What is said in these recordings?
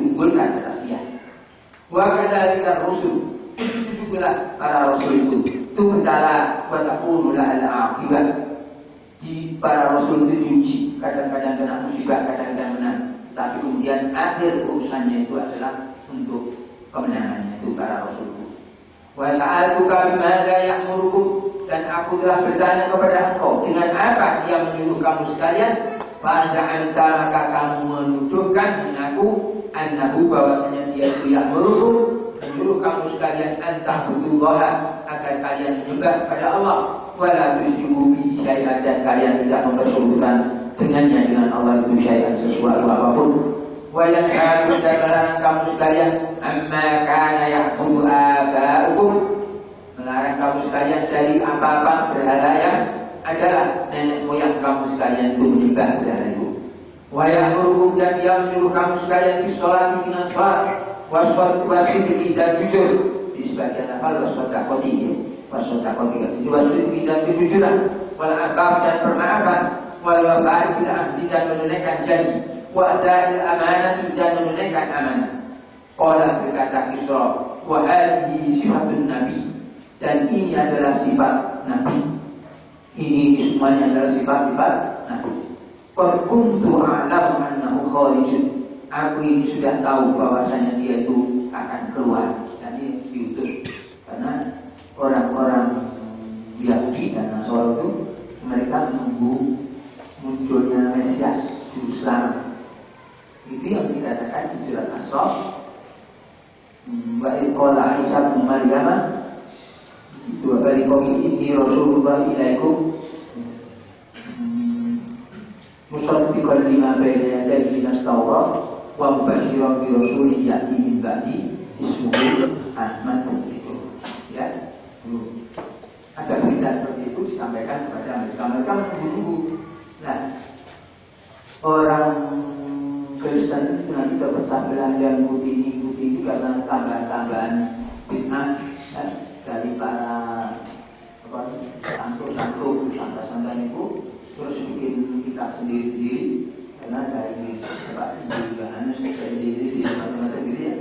diunggulkan atas dia. Wa kadzalika rusul, itu juga para rasul itu. Tubtala wa takunu lahal aqibah. Di para rasul itu diuji, kadang-kadang kena musibah, kadang-kadang menang. Tapi kemudian akhir urusannya itu adalah untuk kemenangannya itu para rasul itu. Wa sa'altuka bimadza ya'murukum, dan aku telah bertanya kepada engkau dengan apa dia menyuruh kamu sekalian. Fa'anta, maka kamu menuduhkan mengaku annahu, bahwasanya dia itu menyuruh kamu sekalian anta'budullaha, agar kalian menyembah kepada Allah, wala tusyriku bihi syai'an, dan kalian tidak mempersekutukan dengannya dengan Allah itu syai'an, sesuatu apapun. Wa yanhaakum, dan melarang kamu sekalian amma kana ya'budu aba'ukum, melarang kamu sekalian dari apa-apa berhala yang adalah nenek moyang kamu sekalian itu menyembah berhala itu. Wa ya'murukum, dan dia menyuruh kamu sekalian sholat dengan sholat, wasodaqati, dan jujur. Di sebagian hafal wasodaqati, wasodaqati dan kejujuran, wal afaf, dan permaafan, wal wafa'i bil ahdi, dan menunaikan janji, wa ada'il amanah, dan menunaikan amanah. Qala, berkata Kisra, wa hadhihi sifatun nabi, dan ini adalah sifat nabi. Ini semuanya adalah sifat-sifat nabi. Qad kuntu a'lamu annahu kharijun, aku ini sudah tahu bahwasanya dia itu akan keluar. Dan ini diutus karena orang-orang Yahudi dan Nasrani itu mereka menunggu munculnya Mesias juru selamat. Itu yang dikatakan di surat As-Saff. Wa qala Isa bin Maryam, itu bagi kaum ini Rasulullah ilaikum musaddiqan lima bayna yadayhi minas Taurat wa mubasysyiran bi rasulin ya'ti min ba'di ismuhu Ahmad. Itu ya. Ada berita seperti itu disampaikan kepada mereka. Mereka menunggu. Nah, orang Kristen itu nanti terpecah belah yang putih itu karena tambahan-tambahan bid'ah dari para santo-santo, santa-santa itu, terus bikin kitab sendiri-sendiri karena dari Yohanes sendiri macam-macam gitu ya.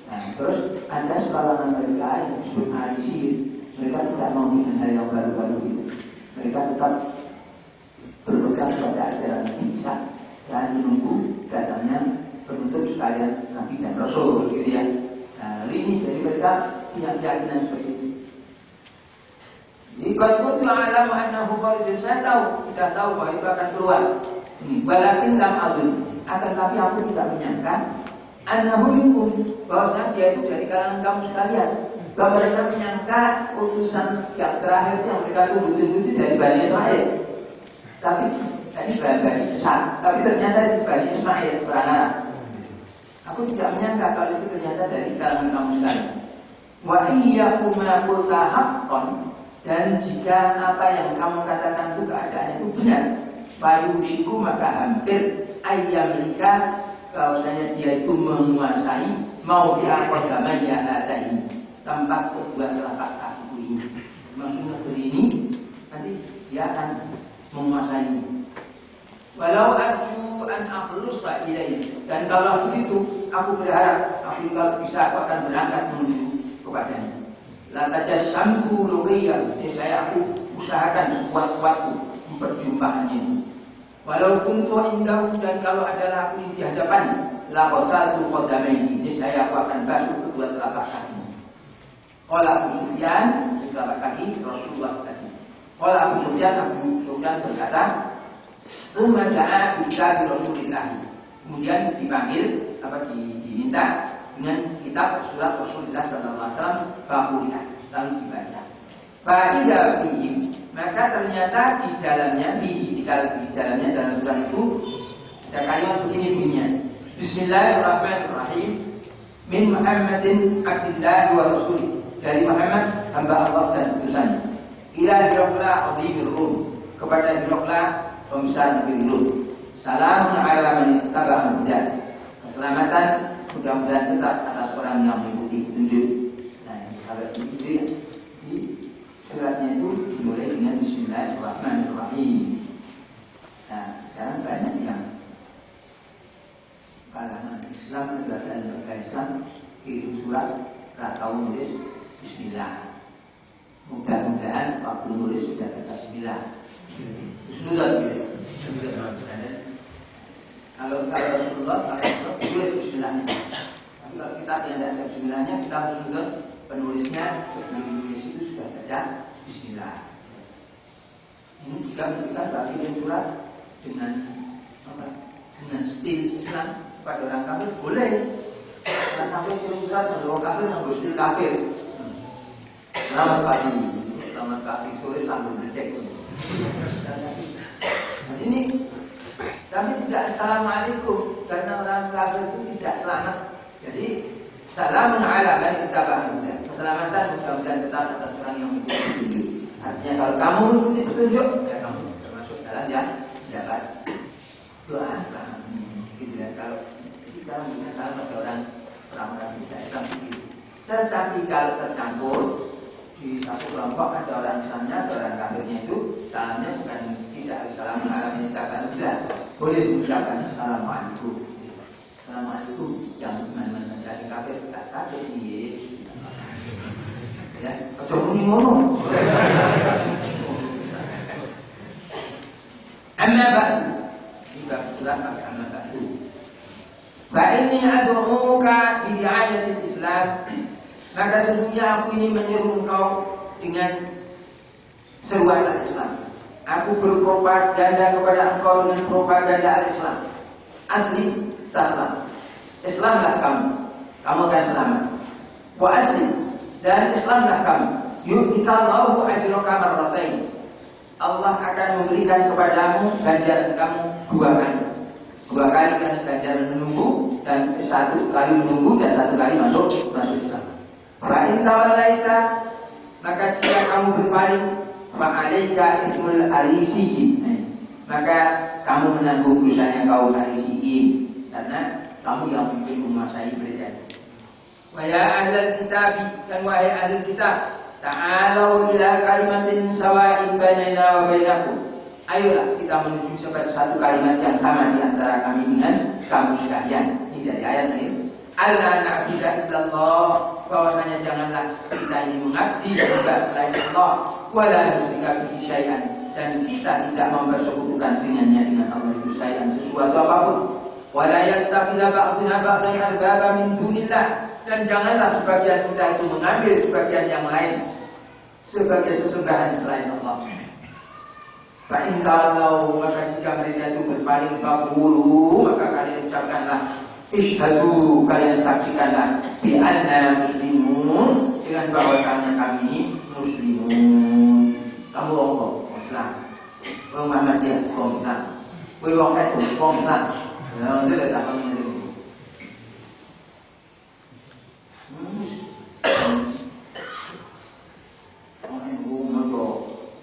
Nah, terus ada sekalangan mereka yang disebut Arisir, mereka tidak mau dengan hal yang baru-baru itu. Mereka tetap berpegang pada ajaran Isa dan menunggu datangnya penutup sekalian Nabi dan Rasul gitu ya. Nah, ini jadi mereka punya keyakinan seperti itu. Jika kuntu a'lamu annahu kharijun, saya sudah tahu bahwa itu akan keluar. Walakin lam adun, akan tapi aku tidak menyangka annahu minkum, bahwa dia itu dari kalangan kamu sekalian. Bahwa mereka menyangka utusan yang terakhir yang mereka tunggu-tunggu dari Bani Ismail. Tapi ini Bani besar, tapi ternyata itu Bani Ismail peranakan. Aku tidak menyangka kalau itu ternyata dari kalangan kamu sekalian. Wa iyyakum ma qulta haqqan, dan jika apa yang kamu katakan itu keadaan itu benar, fayushiku, maka hampir ayam mereka bahwasanya dia itu menguasai mau diapakan ya tadi tempat kedua telapak kakiku ini. Maksudnya ini nanti dia akan menguasai. Walau arju an akhlusa ilaihi, dan kalau begitu aku berharap aku kalau bisa aku akan berangkat menuju kepadanya. La tajassamtu lughiyah, saya aku usahakan sekuat-kuatku memperjumpaannya. Walau kuntu indahu, dan kalau adalah aku di hadapan, la qasaltu qadamaini, saya aku akan basuh kedua telapak kaki. Qala Abu Sufyan, telapak kaki Rasulullah tadi. Qala Abu Sufyan berkata, "Tsumma ja'a bi Rasulillah." Kemudian dipanggil diminta dengan kitab surat Rasulullah SAW, Fakuliah, lalu dibaca. Fa'idha bihim, maka ternyata di dalamnya dalam surat itu ada kalimat begini bunyinya. Bismillahirrahmanirrahim. Min Muhammadin abdillahi wa rasulih, dari Muhammad hamba Allah dan utusannya. Ila Hiraqla azimir Rum, kepada Hiraqla pembesar negeri Rum. Salamun ala man ittaba'a huda, keselamatan mudah-mudahan tetap atas orang yang mengikuti petunjuk. Nah, kalau itu ya, di suratnya itu dimulai dengan Bismillahirrahmanirrahim. Nah, sekarang banyak yang kalangan Islam dan kirim surat, nggak tahu nulis Bismillah. Mudah-mudahan waktu nulis sudah kata Bismillah. Sudah gitu. Kalau Rasulullah tulis Bismillahnya. Tapi kalau kita tidak ada Bismillahnya, kita menuntut penulisnya menulis itu sudah ada Bismillah. Ini juga menunjukkan bahwa kirim surat dengan apa? Dengan stil Islam pada orang kafir boleh. Orang kafir kirim surat pada orang kafir yang berstil kafir. Selamat pagi sore sambil bercek. Nah, ini tapi tidak assalamualaikum karena orang kafir itu tidak selamat. Jadi salamun ala kan kita bahasa. Keselamatan mudah-mudahan tetap atas orang yang mengikuti. Artinya kalau kamu mengikuti petunjuk, ya kamu termasuk jalan yang dapat doa. Gitu ya. Kalau kita mungkin salah pada orang-orang tidak Islam begitu. Tetapi kalau tercampur di satu kelompok ada orang Islamnya, ada orang kafirnya itu salamnya bukan tidak assalamu alaikum warahmatullahi boleh mengucapkan assalamualaikum. Assalamualaikum yang mana menjadi kafir tak kafir ini. Ya, coba ni ngono. Amma ba'du. Jika sudah amma ba'du. Fa inni ad'uka bi di'ayati Islam. Maka sesungguhnya aku ini menyeru engkau dengan seruan Islam. Aku berpropaganda kepada engkau dengan propaganda Islam. Asli taslam. Islamlah kamu. Kamu akan selamat. Wa asli dan Islamlah kamu. Yu'tikallahu ajraka marratain. Allah akan memberikan kepadamu ganjaran kamu 2 kali. 2 kali kan ganjaran menunggu dan 1 kali menunggu dan 1 kali masuk Islam. Fa'in tawalaita maka jika kamu berpaling fa'alaika ismul arisiin maka kamu menanggung dosanya kaum arisiin karena kamu yang mungkin menguasai kerajaan. Wa ya ahlal kitab dan wahai ahli kitab ta'alau ila kalimatin sawa'in bainana wa bainakum. Ayolah kita menuju kepada satu kalimat yang sama di antara kami dengan kamu sekalian. Ini dari ayat ini. Allah na'budu illallah, bahwasanya janganlah kita ini mengabdi kepada selain Allah, wala nusyrika bihi syai'an, dan kita tidak mempersekutukan dengannya dengan Allah itu syai'an sesuatu apapun. Wala yattakhidha ba'duna ba'dan arbaba min dunillah, dan janganlah sebagian kita itu mengambil sebagian yang lain sebagai sesembahan selain Allah. Fa in tawallaw, maka jika mereka itu berpaling faqulu, maka kalian ucapkanlah Ishhadu, kalian saksikanlah bi anna muslimun, dengan bahwasanya kami muslimun. Kamu orang Islam, orang Muhammadiyah orang Islam, orang Islam orang Islam. Nah, itu dah tak kami ini. Orang yang berumur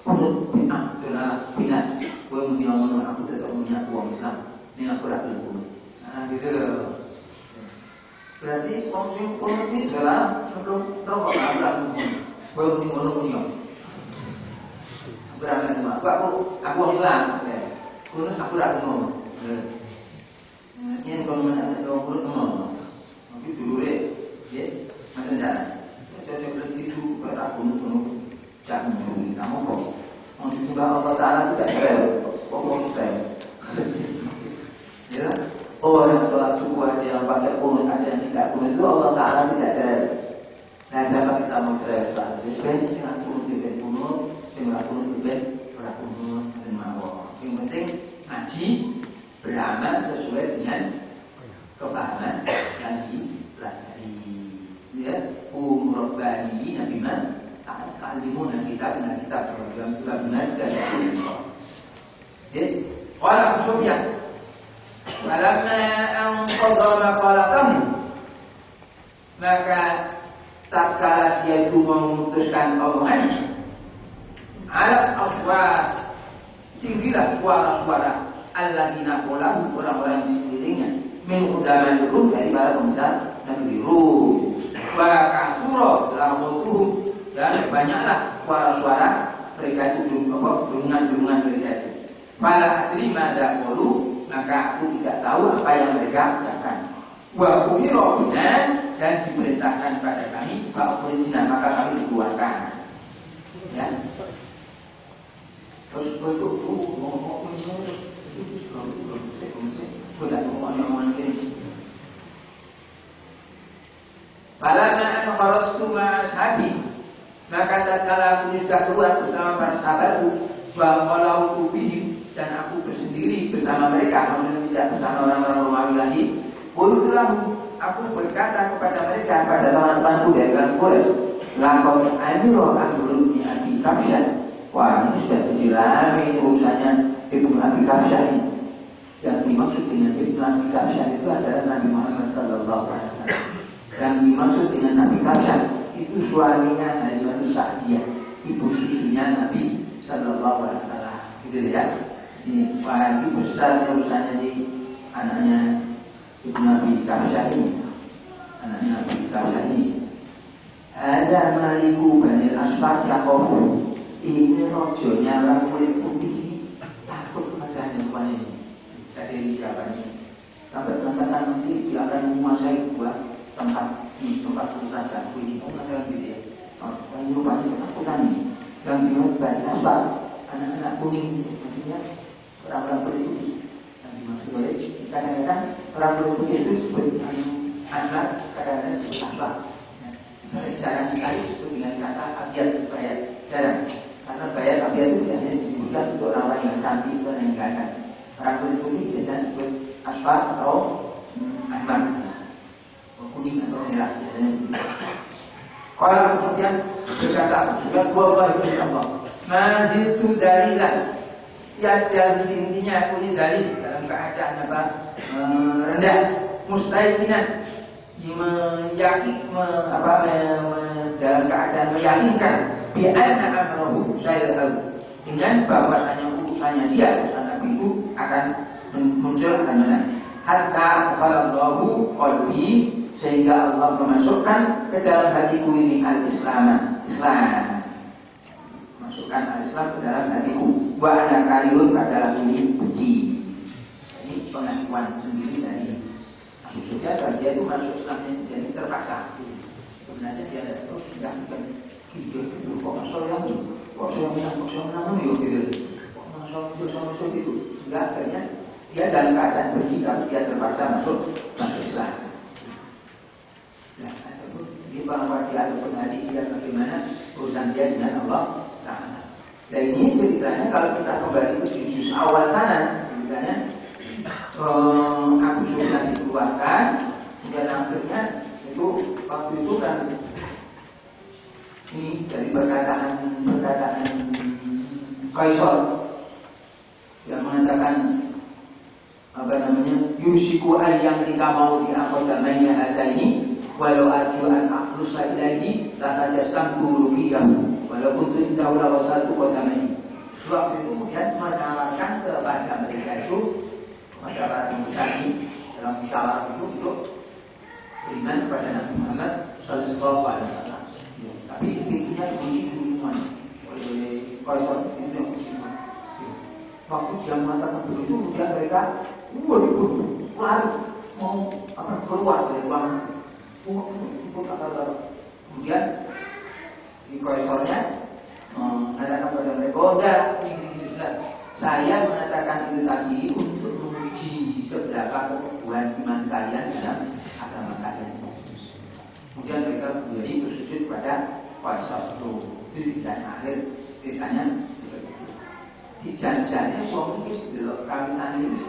punut pinah, itulah pinah. Kau mungkin orang aku tidak punya orang Islam, ini aku dah berumur. Nah, gitu. Berarti orang ini adalah rokok abrak baru tinggal punya. Berapa lama? Aku hilang. Kurus aku dah ngomong. Ini kalau mana orang kurus ngomong. Tapi dulu ya, macam jalan. Saya berhenti dulu pada aku penuh jangan mencuri kamu kok. Orang sembah Allah Taala tidak fair. Kok fair? Ya. Orang sholat subuh ada yang pakai kunut, ada yang tidak kunut, itu Allah Ta'ala tidak ada. Nah, dapat kita mengerti sesuai dengan kunut dengan kunut, dengan kunut dengan kunut dan mawar. Yang penting ngaji beramal sesuai dengan kepahaman yang dipelajari. Ya, Rabbani Nabi Man ta'alimun dan kita dengan kita dalam surah benar dan ya, orang Sufyan. Falamma anqadha maqalatahu, maka tatkala dia itu memutuskan omongannya, alat aswat, tinggilah suara-suara alladzina qalu, orang-orang di sekelilingnya, min udaman rum, dari para pembesar negeri Rum, wa kasura lahutuhum, dan banyaklah suara-suara mereka itu dengungan-dengungan mereka itu. Fala adri madza qalu, maka aku tidak tahu apa yang mereka katakan. Wa umirna, dan diperintahkan pada kami fa'ukhrijna, maka kami dikeluarkan. Ya. Terus Falamma an kharastu ma'a ashabi, maka tatkala aku sudah keluar bersama para sahabatku, wa qalau bihim, dan aku bersendiri bersama mereka, maksudnya tidak bersama orang-orang Romawi lagi. Qultulahu, aku berkata kepada mereka, pada teman-temanku dari kalangan Quraisy, laqad amiru amrun Abi Kabsyah. Wah, ini sudah jadi ramai urusannya Ibnu Abi Kabsyah ini. Yang dimaksud dengan Ibnu Abi Kabsyah itu adalah Nabi Muhammad sallallahu alaihi wasallam. Yang dimaksud dengan Nabi Kabsyah itu suaminya Halimatus Sa'diyah, ibu susunya Nabi sallallahu alaihi wasallam. Gitu ya. Ini wah, ini besar urusannya di anaknya Ibnu Abi Kabsyah ini. Anaknya Nabi Kabsyah ini. Ada Maliku Bani Asfar Yakobu. Ini rojonya orang kulit putih, takut kepada hewan ini. Dari siapa ini? Sampai mengatakan nanti dia akan menguasai dua tempat saja. Ini mengatakan gitu ya. Yang rupanya ketakutan ini. Yang dimaksud Bani Asfar, anak-anak kuning, maksudnya orang-orang kulit putih. Yang dimaksud oleh kadang-kadang orang kulit putih itu disebut Asfar, kadang-kadang disebut Asfar. Jarang sekali disebut dengan kata abiat supaya jarang. Karena bayar abiat itu biasanya disebutkan untuk orang-orang yang cantik dan yang ganteng. Orang kulit putih biasanya disebut Asfar atau Ahmad, kuning atau merah biasanya. Kalau kemudian berkata juga Allah insyaAllah mazid itu dalilah. Ya intinya aku ini dalil dalam keadaan apa rendah, mustaqinan, dalam keadaan meyakinkan bi'anna amrahu syai'an, dengan bahwasanya urusannya dia urusan Nabi itu akan muncul akan menang. Hatta qalallahu qalbi, sehingga Allah memasukkan ke dalam hatiku ini al-Islam, masukkan al-Islam ke dalam hatiku. Wa ana karihun, adalah ini benci. Ini pengakuan sendiri dari Sufyan, kalau dia itu masuk Islam jadi terpaksa. Sebenarnya dia ada terus tidak bukan hidup itu kok masuk yang itu, kok suaminya gitu, kok masuk itu. Sehingga akhirnya dia dalam keadaan benci, tapi dia terpaksa masuk Islam. Nah, ataupun di bahwa dia ataupun hati dia bagaimana urusan dia dengan Allah Ta'ala. Dan ini ceritanya kalau kita kembali ke juz awal sana, ceritanya Abu Sufyan dikeluarkan, dan akhirnya itu waktu itu kan ini dari perkataan Kaisar yang mengatakan apa namanya, yusiku yang kita mau diakotamanya ada ini, walau arju an aklusa ilahi latajasam kurukiyahu walaupun itu indahulah wasatu kotamanya. Sebab itu kemudian menawarkan kepada mereka itu, kepada para pemusahi dalam musyawarah itu untuk beriman kepada Nabi Muhammad sallallahu alaihi wasallam. Tapi intinya dibunuh oleh Kaisar itu yang beriman. Waktu dia mengatakan begitu, kemudian mereka dibunuh, lari mau keluar dari ruangan. Kemudian di Kaisornya mengatakan kepada mereka, oh enggak, ini saya mengatakan itu tadi untuk menguji seberapa kekuatan iman kalian dalam agama kalian. Kemudian mereka menjadi bersujud pada Kaisar itu, dan akhir ceritanya di janjinya suami istri kawinan ini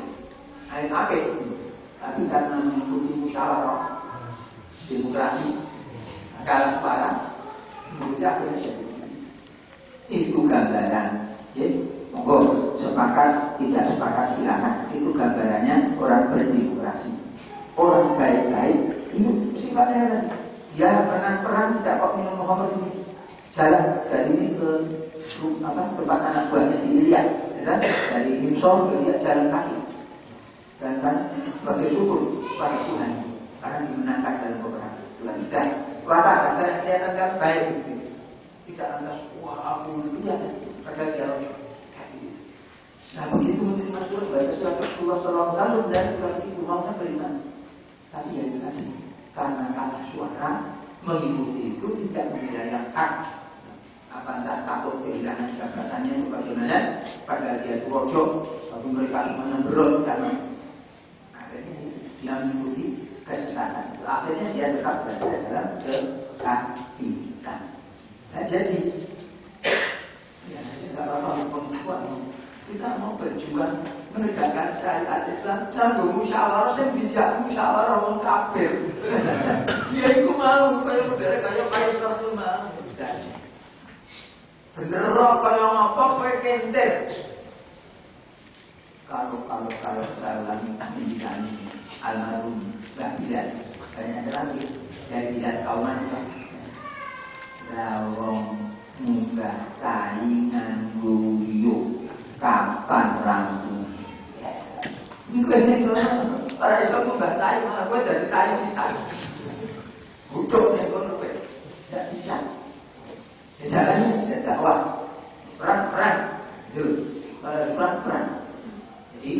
air apa itu, tapi karena mengikuti musyawarah demokrasi kalah parah, kemudian akhirnya itu gambaran. Ya, monggo sepakat tidak sepakat silakan. Itu gambarannya orang berdemokrasi, orang baik-baik. Ini sifatnya dia pernah perang tidak kok minum Muhammad ini jalan dari ini ke tempat anak buahnya dilihat, ya, dari Himsor dilihat jalan kaki, dan kan sebagai syukur pada Tuhan karena dimenangkan dalam peperangan. Tuhan tidak watak antara kelihatan kan baik, tidak lantas wah aku lihat pada jalan kaki. Nah begitu menerima surat baca surat Rasulullah SAW dan surat itu maunya beriman, tapi ya tadi karena kalah suara maka mengikuti itu tidak menilai yang hak. Apa entah takut kehilangan jabatannya itu bagaimana? Padahal dia itu rojo, tapi mereka cuma berot karena akhirnya dia mengikuti kesesatan. Akhirnya dia tetap berada dalam kesakitan. Nah, jadi ya tidak apa-apa perempuan kita mau berjuang menegakkan syariat Islam. Jangan musyawarah, saya bijak musyawarah orang kafir. Ya itu mau kayak udah kayak satu mau. Bener kayak apa kayak kenter. Kalau saya ulangi pendidikan almarhum Mbak Bilal, saya lagi dari Bilal kauman itu. Lawong munggah saingan guyu kapan rampung. Ini para Islam munggah saing malah gue dari saing bisa. Butuh nih gue tidak bisa. Jalannya tidak dakwah, perang, perang. Jadi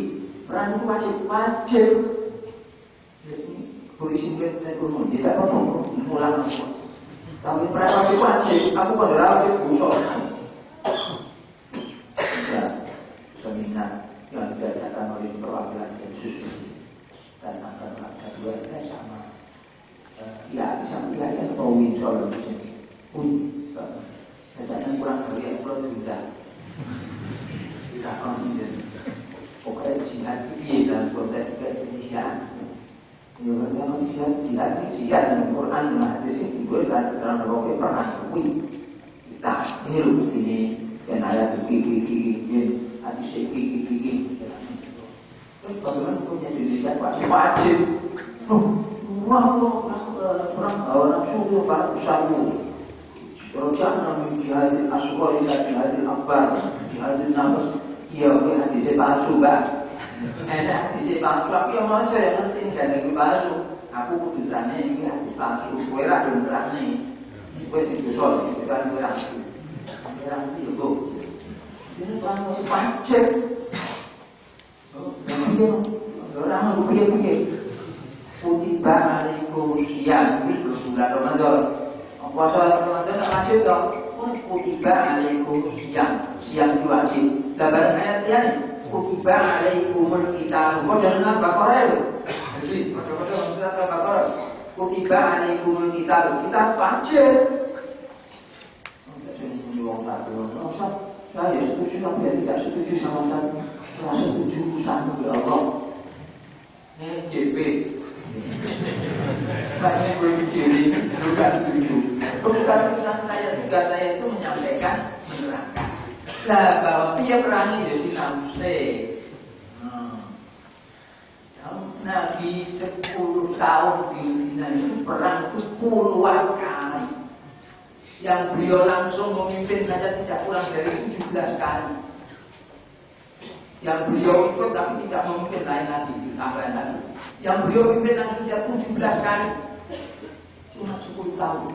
perang itu wajib. Jadi polisi mungkin saya kurang, tidak apa-apa, mulang semua. Tapi perang itu wajib, aku pada wajib busuk. Ya, seminar yang diadakan oleh perwakilan Densus dan akan ada dua sama. Ya, bisa melihat atau Winsol di sini. Jangan kurang dari yang kurang juga. Tidak konsen. Pokoknya jihad itu dalam konteks Indonesia. Yang jihad dengan Quran dan hadis itu adalah dalam berbagai perang kita ini loh ini yang ayat ini hadis ini. Terus bagaimana hukumnya Indonesia wajib? Orang suku para usahamu. Rojak jihadil asghar ila jihadil akbar, jihadil nafs. Iya, hadis palsu kan. Enak hadis palsu, tapi yang mana saya penting dan palsu. Aku kebetulannya ini hadis palsu. Kowe ra benerane. Kowe dibesol, bukan orang itu. Orang itu kok. Ini kan masih pancet. Orang mau pikir-pikir. Kutiba alaikum syiyam itu bulan Ramadan. Puasa Ramadan tak wajib dong. Kutiba alaikum syiyam itu wajib. Dalam ayat yang kutiba alaikumul qital. Kau jangan Baqarah itu. Jadi macam-macam surat Baqarah. Kutiba alaikumul qital. Kita wajib. Saya setuju tapi tidak setuju sama saya. Saya setuju sama Allah. Ini JP. Saya berpikir bukan setuju. Bukan urusan saya juga, saya itu menyampaikan menerangkan. Lah bahwa dia perangi jadi nafse. Nabi 10 tahun di Madinah itu perang itu puluhan kali. Yang beliau langsung memimpin saja tidak kurang dari 17 kali. Yang beliau ikut tapi tidak memimpin lain lagi ditambah lagi. Yang beliau pimpin langsung 17 kali. Cuma 10 tahun.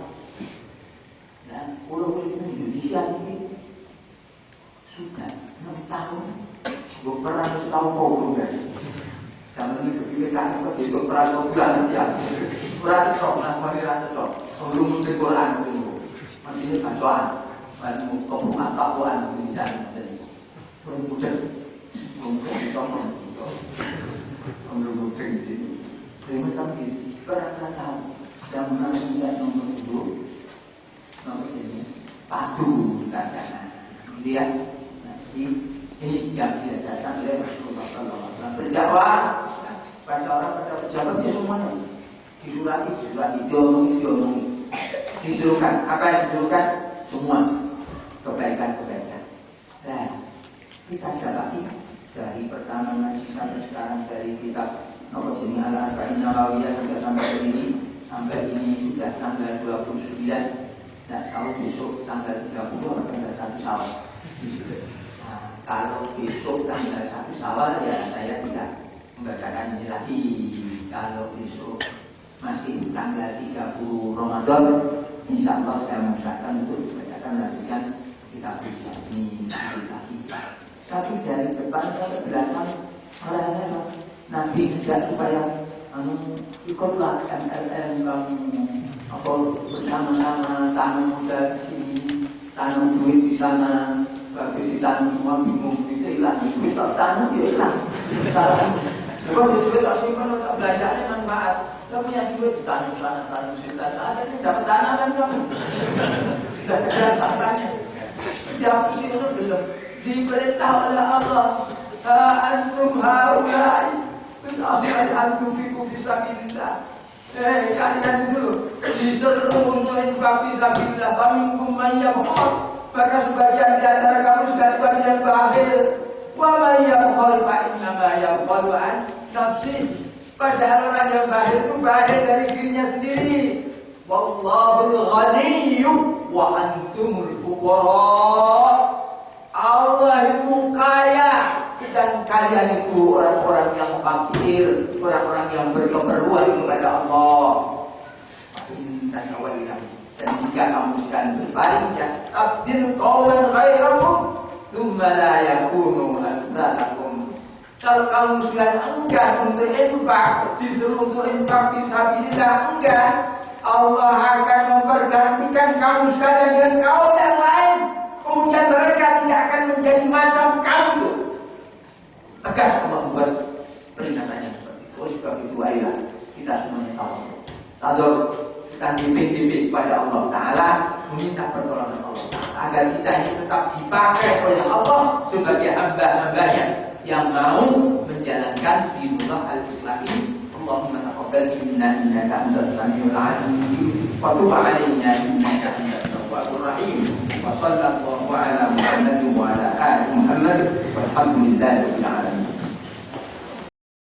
Dan pulau Indonesia ini sudah 6 tahun. Gue pernah setahun kau guys. Zaman ini kebijakan itu itu perang bulan ya. Perang sok, namanya rasa sok. Belum mesti Quran dulu. Masih ini bacaan. Baru pengetahuan di sana. Belum mudah. Mungkin ditolong. Belum mudah di sini. Terima kasih. Perang tahu. Yang menang nomor 2. Nomor ini padu kacana. Lihat. Ini yang diajarkan oleh Rasulullah SAW. Berjawab pada orang pada pejabat ya semuanya. Disurati, diomongi. Disuruhkan, apa yang disuruhkan? Semua kebaikan. Dan kita dapati dari pertama ngaji sampai sekarang dari kitab nomor sini Al-Arba'in Nawawiyah sampai ini sudah tanggal 29. Dan kalau besok tanggal 30 tanggal 1 Syawal. Kalau besok tanggal 1 Syawal ya saya tidak membacakan ini lagi. Kalau besok masih tanggal 30 Ramadan, insya Allah saya mengusahakan untuk membacakan lanjutkan kitab ini lagi. Tapi dari depan ke belakang Nabi tidak supaya ikutlah MLM kamu apa bersama-sama tanam modal di sini, tanam duit di sana, bagi ditanam semua bingung itu hilang, duit tak tanam dia hilang. Sebab duit tak simpan, tak belanjanya manfaat. Tapi yang duit ditanam sana, tanam sini, akhirnya dapat tanaman kamu. Sudah ada tantannya. Setiap itu belum diperintah oleh Allah. Antum haulai, antum fikum fisabilillah. Kalian itu disuruh untuk infak fisabilillah. Faminkum man yabkhal, maka sebagian di antara kamu sudah sebagian bakhil. Wa man yabkhal fa innama yabkhalu an nafsihi. Padahal orang yang bakhil itu bakhil dari dirinya sendiri. Wallahul ghaniyyu wa antumul fuqara. Allah itu kaya dan kalian itu orang-orang yang fakir, orang-orang yang berkeperluan kepada Allah. Dan jika kamu sedang berbaring, abdil qawlan ghairakum, thumma la yakunu amsalakum. Kalau kamu sudah enggan untuk infak, disuruh untuk infak fisabilillah enggan, Allah akan mempergantikan kamu sekalian dengan kaum yang lain. Kemudian mereka tidak akan menjadi macam kamu. Tegas Allah buat peringatannya seperti itu. Sebab itu ayolah kita semuanya tahu. Tahu kita dipimpin kepada Allah Ta'ala, meminta pertolongan Allah Ta'ala agar kita ini tetap dipakai oleh Allah sebagai hamba-hambanya yang mau menjalankan dinullah al-Islam ini. Allahumma taqabbal minna innaka antas samiul alim wa tub alaina innaka antat tawwabur rahim. Wa sallallahu ala Muhammad wa ala ali Muhammad walhamdulillahi rabbil alamin.